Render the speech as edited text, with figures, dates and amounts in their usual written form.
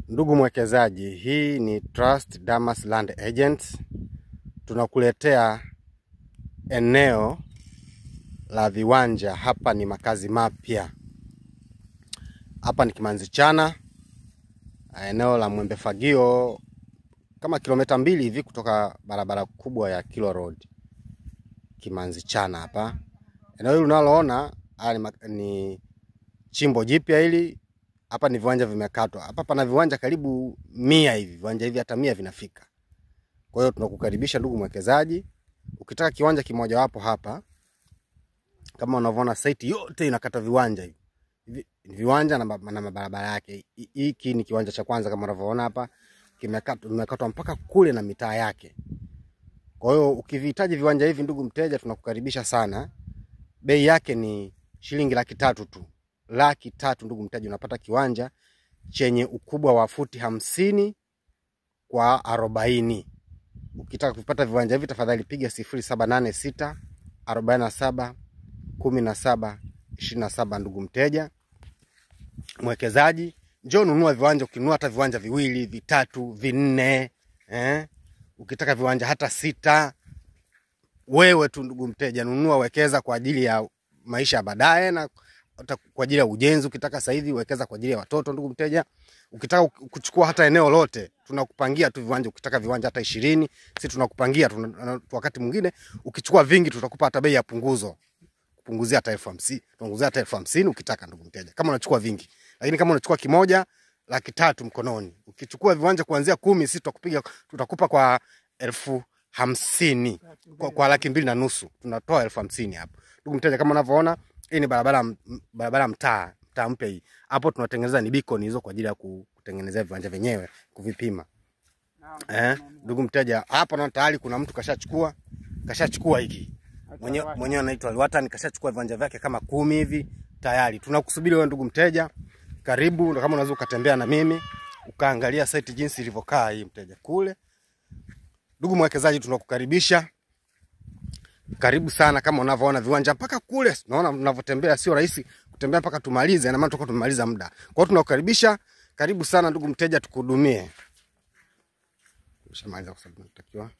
Ndugu mwekezaji, hii ni Trust Damas Land Agents. Tunakuletea eneo la viwanja. Hapa ni makazi mapya. Hapa ni Kimanzichana, eneo la Mwembe Fagio, kama kilomita 2 hivi kutoka barabara kubwa ya Kilo Road. Kimanzichana hapa. Eneo hili unaloona ni chimbo jipya hili. Hapa ni viwanja vimekatwa. Hapa pana viwanja karibu 100 hivi. Viwanja hivi hata 100 vinafika. Kwa hiyo tunakukaribisha ndugu mwekezaji. Ukitaka kiwanja kimoja wapo hapa, kama unavyoona site yote inakata viwanja hivi. Viwanja na mabarabara yake. Hiki ni kiwanja cha kwanza kama unavyoona hapa, kimekatwa mpaka kule na mitaa yake. Kwa hiyo ukivihitaji viwanja hivi ndugu mteja, tunakukaribisha sana. Bei yake ni shilingi 300,000 tu. 300,000 ndugu mteja, unapata kiwanja chenye ukubwa wa futi 50 kwa 40. Ukitaka kupata viwanja hivi tafadhali piga 0786 47 17 27 ndugu mteja. Mwekezaji, njoo nunua viwanja. Ukinunua hata viwanja 2, 3, 4, ukitaka viwanja hata 6, wewe tu ndugu mteja nunua, wekeza kwa ajili ya maisha ya baadaye na kwa ajili ya ujenzi. Ukitaka sasa hivi wekeza kwa ajili ya watoto ndugu mteja. Ukitaka kuchukua hata eneo lote, tunakupangia tu viwanja. Ukitaka viwanja hata 20, sisi tunakupangia. Wakati mwingine ukichukua vingi tutakupa hata bei ya punguzo. Kupunguzia hata 50,000, tunguzia hata 50,000 ukitaka ndugu mteja, kama unachukua vingi. Lakini kama unachukua kimoja, 300,000 mkononi. Ukichukua viwanja kuanzia 10, sisi tutakupa kwa 50,000, kwa 2,500. Tunatoa 50,000 hapo. Ndugu mteja, kama unavyoona hii ni barabara mtaa mpya hii. Hapo tunatengeneza ni beacon hizo kwa ajili ya kutengenezea viwanja vyenyewe, kuvipima. Ndugu mteja, hapo na tayari kuna mtu kashachukua hiki. Mwenyewe anaitwa Liwatan, kashachukua viwanja vyake kama 10 hivi tayari. Tunakusubiri wewe ndugu mteja. Karibu, kama unaweza ukatembea na mimi ukaangalia site jinsi ilivyokaa hii mteja kule. Ndugu mwekezaji, tunakukaribisha. Karibu sana. Kama unavyoona viwanja mpaka kule, unaona mnavyotembea sio rahisi kutembea mpaka tumalize, na maana tutakuwa tumaliza muda. Kwa hiyo tunakukaribisha. Karibu sana ndugu mteja, tukuhudumie. Tumeshamaliza kwa sababu tunatakiwa